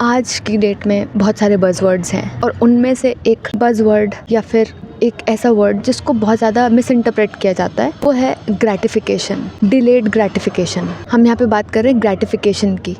आज की डेट में बहुत सारे बज़वर्ड्स हैं और उनमें से एक बज़वर्ड या फिर एक ऐसा वर्ड जिसको बहुत ज़्यादा मिस इंटरप्रेट किया जाता है वो है ग्रैटिफिकेशन, डिलेड ग्रैटिफिकेशन। हम यहाँ पे बात कर रहे हैं ग्रैटिफिकेशन की,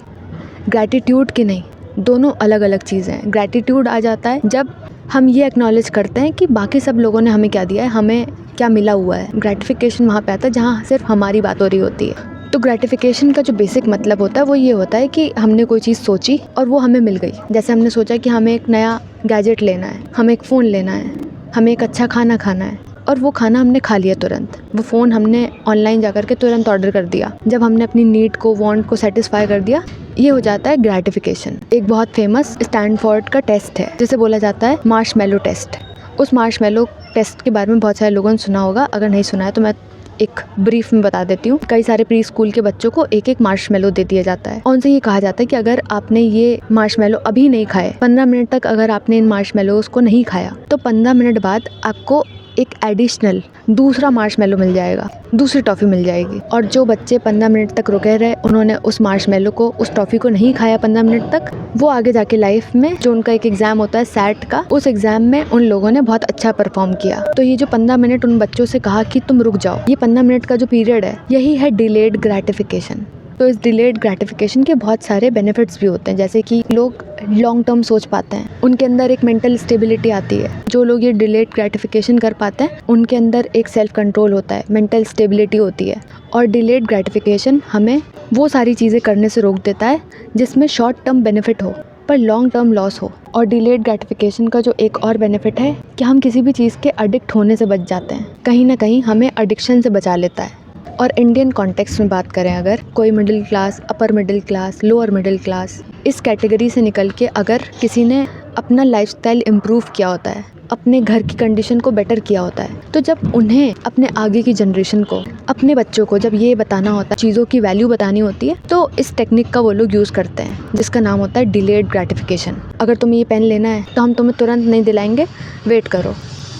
ग्रैटिट्यूड की नहीं। दोनों अलग अलग चीज़ें हैं। ग्रैटिट्यूड आ जाता है जब हम ये एक्नॉलेज करते हैं कि बाकी सब लोगों ने हमें क्या दिया है, हमें क्या मिला हुआ है। ग्रैटिफिकेशन वहाँ पे आता है जहाँ सिर्फ हमारी बात हो रही होती है। तो ग्रैटिफिकेशन का जो बेसिक मतलब होता है वो ये होता है कि हमने कोई चीज़ सोची और वो हमें मिल गई। जैसे हमने सोचा कि हमें एक नया गैजेट लेना है, हमें एक फ़ोन लेना है, हमें एक अच्छा खाना खाना है और वो खाना हमने खा लिया तुरंत। वो फ़ोन हमने ऑनलाइन जा कर के तुरंत ऑर्डर कर दिया। जब हमने अपनी नीड को, वांट को सेटिस्फाई कर दिया, ये हो जाता है ग्रैटिफिकेशन। एक बहुत फेमस स्टैनफोर्ड का टेस्ट है जिसे बोला जाता है मार्शमैलो टेस्ट। उस मार्शमैलो टेस्ट के बारे में बहुत सारे लोगों ने सुना होगा। अगर नहीं सुना है तो मैं एक ब्रीफ में बता देती हूँ। कई सारे प्री स्कूल के बच्चों को एक एक मार्शमैलो दे दिया जाता है और उनसे ये कहा जाता है कि अगर आपने ये मार्शमैलो अभी नहीं खाए, 15 मिनट तक अगर आपने इन मार्शमैलोज़ को नहीं खाया तो 15 मिनट बाद आपको एक एडिशनल दूसरा मार्शमैलो मिल जाएगा, दूसरी टॉफ़ी मिल जाएगी। और जो बच्चे 15 मिनट तक रुके रहे, उन्होंने उस मार्शमैलो को, उस टॉफ़ी को नहीं खाया 15 मिनट तक, वो आगे जाके लाइफ में जो उनका एक एग्ज़ाम होता है सैट का, उस एग्ज़ाम में उन लोगों ने बहुत अच्छा परफॉर्म किया। तो ये जो 15 मिनट उन बच्चों से कहा कि तुम रुक जाओ, ये 15 मिनट का जो पीरियड है यही है डिलेड ग्रैटिफिकेशन। तो इस डिलेड ग्रैटिफिकेशन के बहुत सारे बेनिफिट्स भी होते हैं, जैसे कि लोग लॉन्ग टर्म सोच पाते हैं, उनके अंदर एक मेंटल स्टेबिलिटी आती है। जो लोग ये डिलेड ग्रैटिफिकेशन कर पाते हैं उनके अंदर एक सेल्फ कंट्रोल होता है, मेंटल स्टेबिलिटी होती है। और डिलेड ग्रैटिफिकेशन हमें वो सारी चीज़ें करने से रोक देता है जिसमें शॉर्ट टर्म बेनिफिट हो पर लॉन्ग टर्म लॉस हो। और डिलेड ग्रैटिफिकेशन का जो एक और बेनिफिट है कि हम किसी भी चीज़ के एडिक्ट होने से बच जाते हैं, कहीं ना कहीं हमें एडिक्शन से बचा लेता है। और इंडियन कॉन्टेक्स्ट में बात करें, अगर कोई middle class, upper middle class, lower middle class, इस कैटेगरी से निकल के अगर किसी ने अपना लाइफस्टाइल इम्प्रूव किया होता है, अपने घर की कंडीशन को बेटर किया होता है, तो जब उन्हें अपने आगे की जनरेशन को, अपने बच्चों को जब ये बताना होता है, चीज़ों की वैल्यू बतानी होती है, तो इस टेक्निक का वो लोग यूज़ करते हैं जिसका नाम होता है डिलेड ग्रैटिफिकेशन। अगर तुम्हें ये पेन लेना है तो हम तुम्हें तुरंत नहीं दिलाएंगे, वेट करो,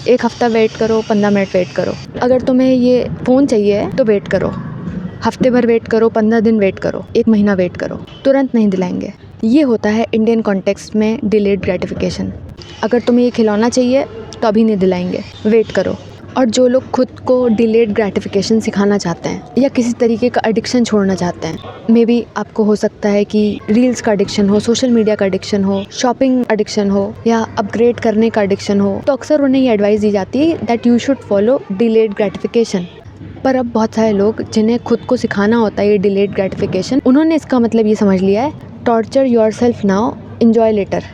1 हफ्ता वेट करो, 15 मिनट वेट करो। अगर तुम्हें ये फ़ोन चाहिए है तो वेट करो, हफ्ते भर वेट करो, 15 दिन वेट करो, 1 महीना वेट करो, तुरंत नहीं दिलाएंगे। ये होता है इंडियन कॉन्टेक्स्ट में डिलेड ग्रैटिफिकेशन। अगर तुम्हें ये खिलौना चाहिए तो अभी नहीं दिलाएंगे, वेट करो। और जो लोग खुद को डिलेड ग्रैटिफिकेशन सिखाना चाहते हैं या किसी तरीके का एडिक्शन छोड़ना चाहते हैं, मे बी आपको हो सकता है कि रील्स का एडिक्शन हो, सोशल मीडिया का एडिक्शन हो, शॉपिंग एडिक्शन हो या अपग्रेड करने का एडिक्शन हो, तो अक्सर उन्हें ये एडवाइस दी जाती है that you should follow delayed gratification. पर अब बहुत सारे लोग जिन्हें खुद को सिखाना होता है ये डिलेड ग्रैटिफिकेशन, उन्होंने इसका मतलब ये समझ लिया है torture yourself now, enjoy later.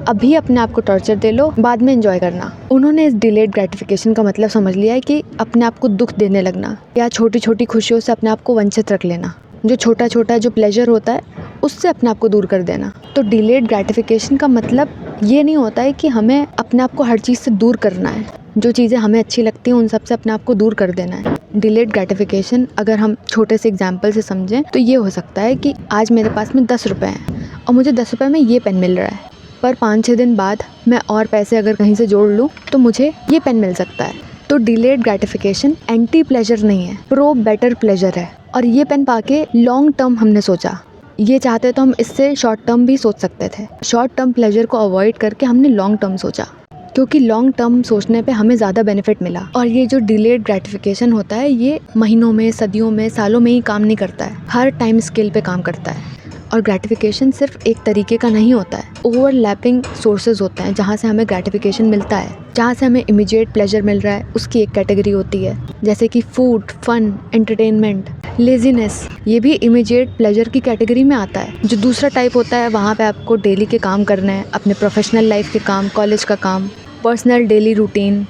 अभी अपने आप को टॉर्चर दे लो, बाद में एंजॉय करना। उन्होंने इस डिलेड ग्रैटिफिकेशन का मतलब समझ लिया है कि अपने आप को दुख देने लगना या छोटी छोटी खुशियों से अपने आप को वंचित रख लेना, जो छोटा छोटा जो प्लेजर होता है उससे अपने आप को दूर कर देना। तो डिलेड ग्रैटिफिकेशन का मतलब ये नहीं होता है कि हमें अपने आप को हर चीज़ से दूर करना है, जो चीज़ें हमें अच्छी लगती हैं उन सब से अपने आप को दूर कर देना है। डिलेड ग्रैटिफिकेशन अगर हम छोटे से एग्जाम्पल से समझें तो ये हो सकता है कि आज मेरे पास में 10 रुपये हैं और मुझे 10 रुपये में ये पेन मिल रहा है, पर 5-6 दिन बाद मैं और पैसे अगर कहीं से जोड़ लूँ तो मुझे ये पेन मिल सकता है। तो डिलेड ग्रैटिफिकेशन एंटी प्लेजर नहीं है, प्रो बेटर प्लेजर है। और ये पेन पाके लॉन्ग टर्म हमने सोचा, ये चाहते तो हम इससे शॉर्ट टर्म भी सोच सकते थे। शॉर्ट टर्म प्लेजर को अवॉइड करके हमने लॉन्ग टर्म सोचा, क्योंकि लॉन्ग टर्म सोचने पे हमें ज़्यादा बेनिफिट मिला। और ये जो डिलेड ग्रैटिफिकेशन होता है ये महीनों में, सदियों में, सालों में ही काम नहीं करता है, हर टाइम स्केल पे काम करता है। और ग्रैटिफिकेशन सिर्फ एक तरीके का नहीं होता है, ओवरलैपिंग सोर्सेज होते हैं जहाँ से हमें ग्रैटिफिकेशन मिलता है। जहाँ से हमें इमीडिएट प्लेजर मिल रहा है उसकी एक कैटेगरी होती है, जैसे कि फूड, फन, एंटरटेनमेंट, लेजीनेस, ये भी इमीडिएट प्लेजर की कैटेगरी में आता है। जो दूसरा टाइप होता है वहाँ पे आपको डेली के काम करने हैं, अपने प्रोफेशनल लाइफ के काम, कॉलेज का काम, personal daily routine,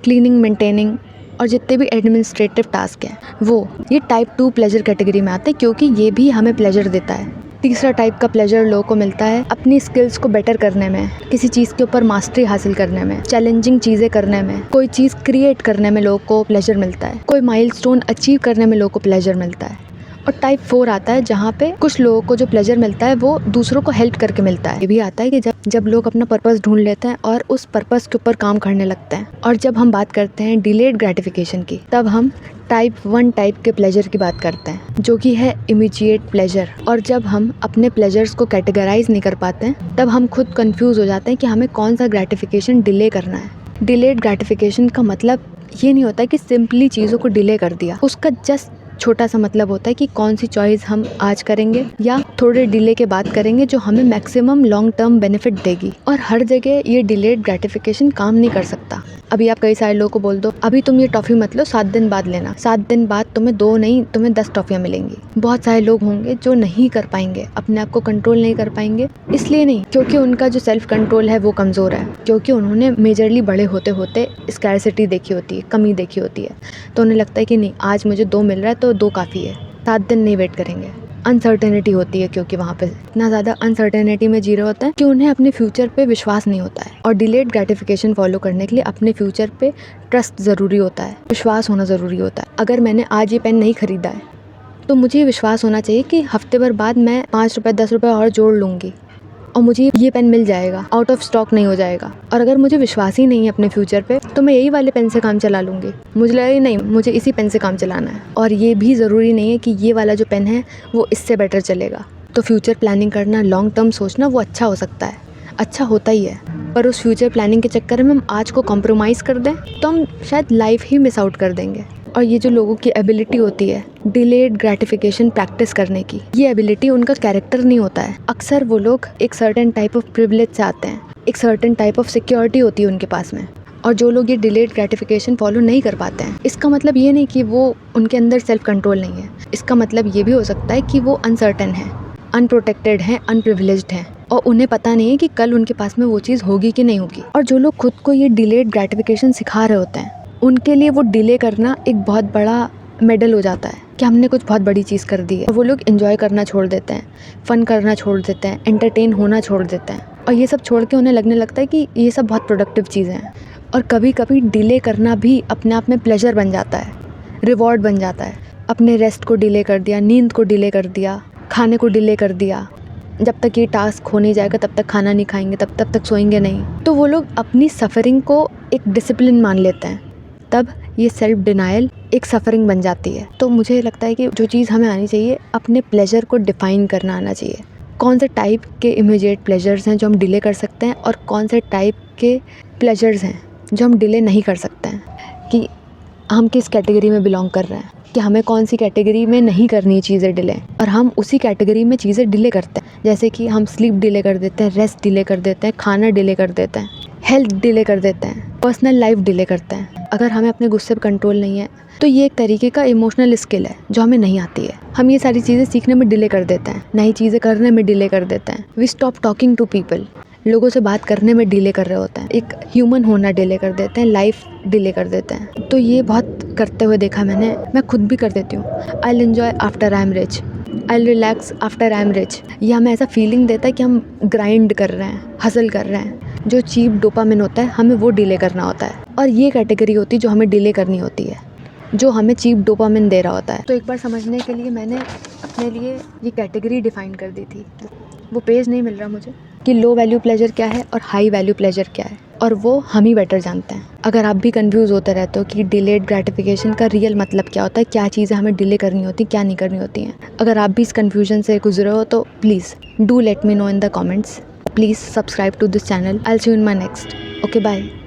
cleaning, maintaining और जितने भी एडमिनिस्ट्रेटिव टास्क हैं वो ये टाइप 2 प्लेजर कैटेगरी में आते हैं, क्योंकि ये भी हमें प्लेजर देता है। तीसरा टाइप का प्लेजर लोगों को मिलता है अपनी स्किल्स को बेटर करने में, किसी चीज़ के ऊपर मास्टरी हासिल करने में, चैलेंजिंग चीज़ें करने में, कोई चीज़ क्रिएट करने में लोगों को प्लेजर मिलता है, कोई माइलस्टोन अचीव करने में लोगों को प्लेजर मिलता है। और टाइप 4 आता है जहाँ पे कुछ लोगों को जो प्लेजर मिलता है वो दूसरों को हेल्प करके मिलता है। ये भी आता है कि जब लोग अपना पर्पस ढूंढ लेते हैं और उस पर्पस के ऊपर काम करने लगते हैं। और जब हम बात करते हैं डिलेड ग्रेटिफिकेशन की, तब हम टाइप 1 टाइप के प्लेजर की बात करते हैं, जो कि है इमीडिएट प्लेजर। और जब हम अपने प्लेजर्स को कैटेगराइज नहीं कर पाते हैं, तब हम खुद कंफ्यूज हो जाते हैं कि हमें कौन सा ग्रेटिफिकेशन डिले करना है। डिलेड ग्रेटिफिकेशन का मतलब ये नहीं होता है कि सिंपली चीज़ों को डिले कर दिया। उसका जस्ट छोटा सा मतलब होता है कि कौन सी चॉइस हम आज करेंगे या थोड़े डिले के बाद करेंगे जो हमें मैक्सिमम लॉन्ग टर्म बेनिफिट देगी। और हर जगह ये डिलेड ग्रेटिफिकेशन काम नहीं कर सकता। अभी आप कई सारे लोगों को बोल दो अभी तुम ये टॉफ़ी मत लो, 7 दिन बाद लेना, 7 दिन बाद तुम्हें 2 नहीं तुम्हें 10 टॉफ़ियाँ मिलेंगी। बहुत सारे लोग होंगे जो नहीं कर पाएंगे, अपने आप को कंट्रोल नहीं कर पाएंगे। इसलिए नहीं क्योंकि उनका जो सेल्फ कंट्रोल है वो कमज़ोर है, क्योंकि उन्होंने मेजरली बड़े होते होते स्कैरसिटी देखी होती है, कमी देखी होती है। तो उन्हें लगता है कि नहीं आज मुझे 2 मिल रहा है तो 2 काफ़ी है, 7 दिन नहीं वेट करेंगे। अनसर्टेनिटी होती है क्योंकि वहाँ पे इतना ज़्यादा अनसर्टेनिटी में जी रहे होते हैं कि उन्हें अपने फ्यूचर पे विश्वास नहीं होता है। और डिलेड ग्रेटिफिकेशन फॉलो करने के लिए अपने फ्यूचर पे ट्रस्ट ज़रूरी होता है, विश्वास होना ज़रूरी होता है। अगर मैंने आज ये पेन नहीं ख़रीदा है तो मुझे विश्वास होना चाहिए कि हफ्ते भर बाद मैं 5 रुपये 10 रुपये और जोड़ लूँगी और मुझे ये पेन मिल जाएगा, आउट ऑफ स्टॉक नहीं हो जाएगा। और अगर मुझे विश्वास ही नहीं है अपने फ्यूचर पे तो मैं यही वाले पेन से काम चला लूँगी। मुझे लगेगा नहीं मुझे इसी पेन से काम चलाना है, और ये भी ज़रूरी नहीं है कि ये वाला जो पेन है वो इससे बेटर चलेगा। तो फ्यूचर प्लानिंग करना, लॉन्ग टर्म सोचना वो अच्छा हो सकता है, अच्छा होता ही है, पर उस फ्यूचर प्लानिंग के चक्कर में हम आज को कॉम्प्रोमाइज़ कर दें तो हम शायद लाइफ ही मिस आउट कर देंगे। और ये जो लोगों की एबिलिटी होती है डिलेड ग्रेटिफिकेशन प्रैक्टिस करने की, ये एबिलिटी उनका कैरेक्टर नहीं होता है। अक्सर वो लोग एक सर्टेन टाइप ऑफ प्रिविलेज से आते हैं, एक सर्टेन टाइप ऑफ सिक्योरिटी होती है उनके पास में। और जो लोग ये डिलेड ग्रेटिफिकेशन फॉलो नहीं कर पाते हैं, इसका मतलब ये नहीं कि वो उनके अंदर सेल्फ कंट्रोल नहीं है। इसका मतलब ये भी हो सकता है कि वो अनसर्टेन है, अनप्रोटेक्टेड हैं, अनप्रिविलेज्ड हैं और उन्हें पता नहीं है कि कल उनके पास में वो चीज़ होगी कि नहीं होगी। और जो लोग खुद को ये डिलेड ग्रेटिफिकेशन सिखा रहे होते हैं उनके लिए वो डिले करना एक बहुत बड़ा मेडल हो जाता है कि हमने कुछ बहुत बड़ी चीज़ कर दी है। और वो लोग एंजॉय करना छोड़ देते हैं, फ़न करना छोड़ देते हैं, एंटरटेन होना छोड़ देते हैं, और ये सब छोड़ के उन्हें लगने लगता है कि ये सब बहुत प्रोडक्टिव चीज़ें हैं। और कभी कभी डिले करना भी अपने आप में प्लेजर बन जाता है, रिवॉर्ड बन जाता है। अपने रेस्ट को डिले कर दिया, नींद को डिले कर दिया, खाने को डिले कर दिया, जब तक ये टास्क हो नहीं जाएगा तब तक खाना नहीं खाएंगे, तब तक सोएंगे नहीं। तो वो लोग अपनी सफ़रिंग को एक डिसिप्लिन मान लेते हैं, तब ये सेल्फ डिनाइल एक सफ़रिंग बन जाती है। तो मुझे लगता है कि जो चीज़ हमें आनी चाहिए, अपने प्लेजर को डिफ़ाइन करना आना चाहिए। कौन से टाइप के इमीडिएट प्लेजर्स हैं जो हम डिले कर सकते हैं और कौन से टाइप के प्लेजर्स हैं जो हम डिले नहीं कर सकते हैं, कि हम किस कैटेगरी में बिलोंग कर रहे हैं, कि हमें कौन सी कैटेगरी में नहीं करनी चीज़ें डिले, और हम उसी कैटेगरी में चीज़ें डिले करते हैं। जैसे कि हम स्लीप डिले कर देते हैं, रेस्ट डिले कर देते हैं, खाना डिले कर देते हैं, हेल्थ डिले कर देते हैं, पर्सनल लाइफ डिले करते हैं। अगर हमें अपने गुस्से पर कंट्रोल नहीं है तो ये एक तरीके का इमोशनल स्किल है जो हमें नहीं आती है। हम ये सारी चीज़ें सीखने में डिले कर देते हैं, नई चीज़ें करने में डिले कर देते हैं। We stop talking to people, लोगों से बात करने में डिले कर रहे होते हैं, एक ह्यूमन होना डिले कर देते हैं, लाइफ डिले कर देते हैं। तो ये बहुत करते हुए देखा मैंने, मैं खुद भी कर देती हूँ। I will enjoy after I am rich, I will relax after I am rich. ये हमें ऐसा फीलिंग देता है कि हम ग्राइंड कर रहे हैं, हसल कर रहे हैं। जो चीप डोपामिन होता है हमें वो डिले करना होता है, और ये कैटेगरी होती है जो हमें डिले करनी होती है, जो हमें चीप डोपामिन दे रहा होता है। तो एक बार समझने के लिए मैंने अपने लिए ये कैटेगरी डिफ़ाइन कर दी थी। वो पेज नहीं मिल रहा मुझे कि लो वैल्यू प्लेजर क्या है और हाई वैल्यू प्लेजर क्या है, और वो हम ही बेटर जानते हैं। अगर आप भी कंफ्यूज होते रहते हो कि डिलेड ग्रेटिफिकेशन का रियल मतलब क्या होता है, क्या चीज़ें हमें डिले करनी होती क्या नहीं करनी होती हैं, अगर आप भी इस कन्फ्यूजन से गुजरे हो तो please do let me know in the comments. Please subscribe to this channel. I'll see you in my next. Okay, bye.